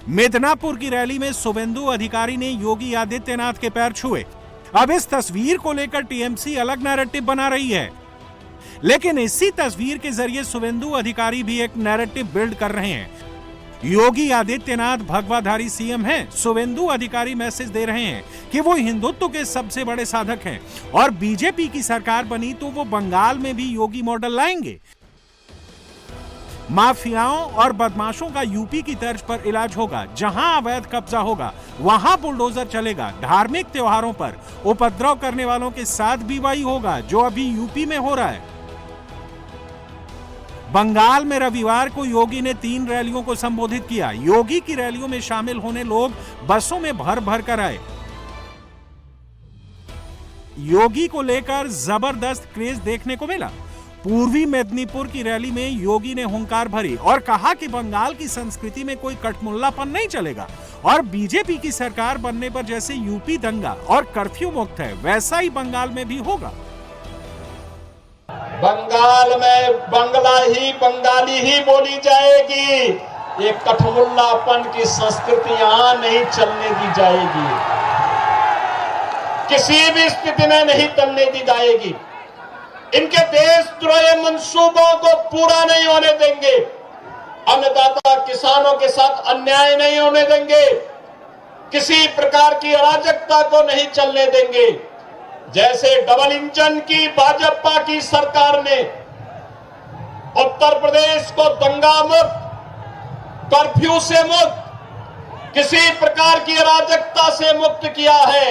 मिदनापुर की रैली में शुभेंदु अधिकारी ने योगी आदित्यनाथ के पैर छुए। अब इस तस्वीर को लेकर टीएमसी अलग नैरेटिव बना रही है, लेकिन इसी तस्वीर के जरिए शुभेंदु अधिकारी भी एक नैरेटिव बिल्ड कर रहे हैं। योगी आदित्यनाथ भगवाधारी सीएम हैं, शुभेंदु अधिकारी मैसेज दे रहे हैं कि वो हिंदुत्व के सबसे बड़े साधक हैं और बीजेपी की सरकार बनी तो वो बंगाल में भी योगी मॉडल लाएंगे। माफियाओं और बदमाशों का यूपी की तर्ज पर इलाज होगा। जहां अवैध कब्जा होगा वहां बुलडोजर चलेगा। धार्मिक त्योहारों पर उपद्रव करने वालों के साथ भी वही होगा जो अभी यूपी में हो रहा है। बंगाल में रविवार को योगी ने 3 रैलियों को संबोधित किया। योगी की रैलियों में शामिल होने लोग बसों में भर भर कर आए। योगी को लेकर जबरदस्त क्रेज देखने को मिला। पूर्वी मेदिनीपुर की रैली में योगी ने हुंकार भरी और कहा कि बंगाल की संस्कृति में कोई कटमुल्लापन नहीं चलेगा और बीजेपी की सरकार बनने पर जैसे यूपी दंगा और कर्फ्यू मुक्त है वैसा ही बंगाल में भी होगा। बंगाल में बंगला ही बंगाली ही बोली जाएगी। ये कठमुल्लापन की संस्कृति यहां नहीं चलने दी जाएगी, किसी भी स्थिति में नहीं चलने दी जाएगी। इनके देशद्रोही मंसूबों को पूरा नहीं होने देंगे। अन्नदाता किसानों के साथ अन्याय नहीं होने देंगे। किसी प्रकार की अराजकता को नहीं चलने देंगे। जैसे डबल इंजन की भाजपा की सरकार ने उत्तर प्रदेश को दंगा मुक्त, कर्फ्यू से मुक्त, किसी प्रकार की अराजकता से मुक्त किया है,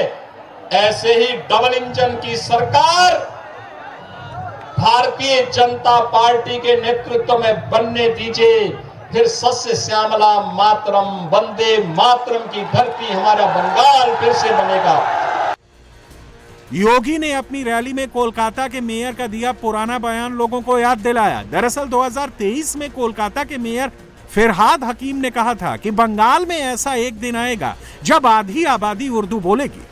ऐसे ही डबल इंजन की सरकार भारतीय जनता पार्टी के नेतृत्व में बनने दीजिए। फिर सस्य श्यामला मातरम, वंदे मातरम की धरती हमारा बंगाल फिर से बनेगा। योगी ने अपनी रैली में कोलकाता के मेयर का दिया पुराना बयान लोगों को याद दिलाया। दरअसल 2023 में कोलकाता के मेयर फिरहाद हकीम ने कहा था कि बंगाल में ऐसा एक दिन आएगा जब आधी आबादी उर्दू बोलेगी।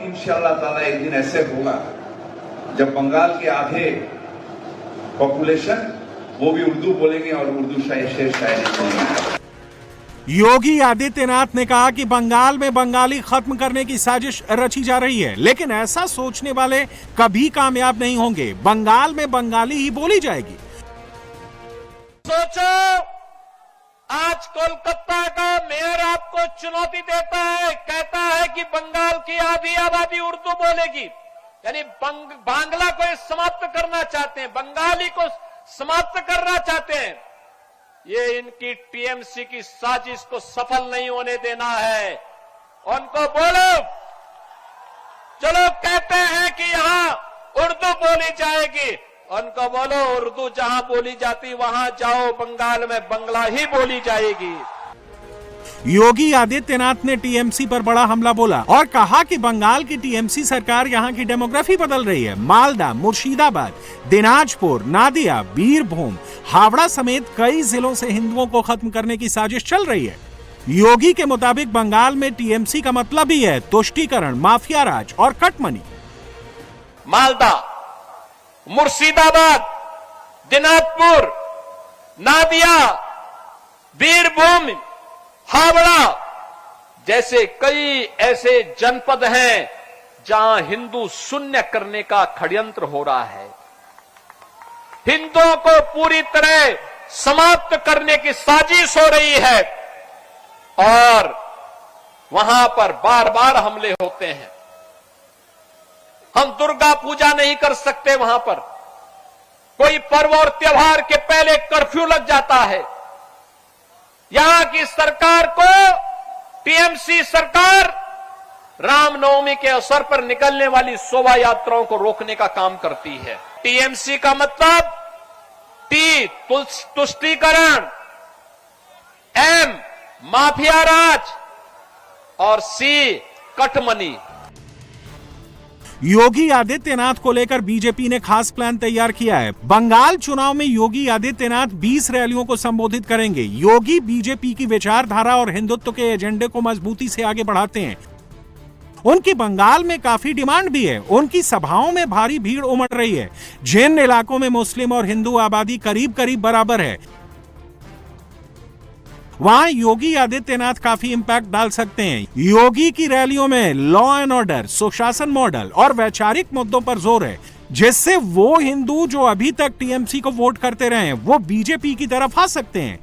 इंशाअल्लाह ताला एक दिन ऐसे होगा जब बंगाल के आधे पॉपुलेशन वो भी उर्दू बोलेंगे और उर्दू शेर शायरी बोलेंगे। योगी आदित्यनाथ ने कहा कि बंगाल में बंगाली खत्म करने की साजिश रची जा रही है, लेकिन ऐसा सोचने वाले कभी कामयाब नहीं होंगे। बंगाल में बंगाली ही बोली जाएगी। सोचो, आज कोलकाता का मेयर आपको चुनौती देता है, कहता है कि बंगाल की आधी आबादी उर्दू बोलेगी, यानी बांग्ला को समाप्त करना चाहते हैं, बंगाली को समाप्त करना चाहते हैं। ये इनकी टीएमसी की साजिश को सफल नहीं होने देना है। उनको बोलो, चलो कहते हैं कि यहां उर्दू बोली जाएगी, उनको बोलो उर्दू जहां बोली जाती वहां जाओ, बंगाल में बंगला ही बोली जाएगी। योगी आदित्यनाथ ने टीएमसी पर बड़ा हमला बोला और कहा कि बंगाल की टीएमसी सरकार यहां की डेमोग्राफी बदल रही है। मालदा, मुर्शिदाबाद, दिनाजपुर, नादिया, बीरभूम, हावड़ा समेत कई जिलों से हिंदुओं को खत्म करने की साजिश चल रही है। योगी के मुताबिक बंगाल में टीएमसी का मतलब ही है तुष्टीकरण, माफिया राज और कटमनी। मालदा, मुर्शिदाबाद, दिनाजपुर, नादिया, बीरभूम, हावड़ा जैसे कई ऐसे जनपद हैं जहां हिंदू शून्य करने का षड्यंत्र हो रहा है। हिंदुओं को पूरी तरह समाप्त करने की साजिश हो रही है और वहां पर बार बार हमले होते हैं। हम दुर्गा पूजा नहीं कर सकते, वहां पर कोई पर्व और त्योहार के पहले कर्फ्यू लग जाता है। यहां की सरकार को, टीएमसी सरकार, रामनवमी के अवसर पर निकलने वाली शोभा यात्राओं को रोकने का काम करती है। टीएमसी का मतलब टी तुष्टीकरण, एम माफिया राज और सी कटमनी। योगी आदित्यनाथ को लेकर बीजेपी ने खास प्लान तैयार किया है। बंगाल चुनाव में योगी आदित्यनाथ 20 रैलियों को संबोधित करेंगे। योगी बीजेपी की विचारधारा और हिंदुत्व के एजेंडे को मजबूती से आगे बढ़ाते हैं। उनकी बंगाल में काफी डिमांड भी है। उनकी सभाओं में भारी भीड़ उमड़ रही है। जिन इलाकों में मुस्लिम और हिंदू आबादी करीब करीब बराबर है, वहां योगी आदित्यनाथ काफी इंपैक्ट डाल सकते हैं। योगी की रैलियों में लॉ एंड ऑर्डर, सुशासन मॉडल और वैचारिक मुद्दों पर जोर है, जिससे वो हिंदू जो अभी तक टीएमसी को वोट करते रहे हैं वो बीजेपी की तरफ आ सकते हैं।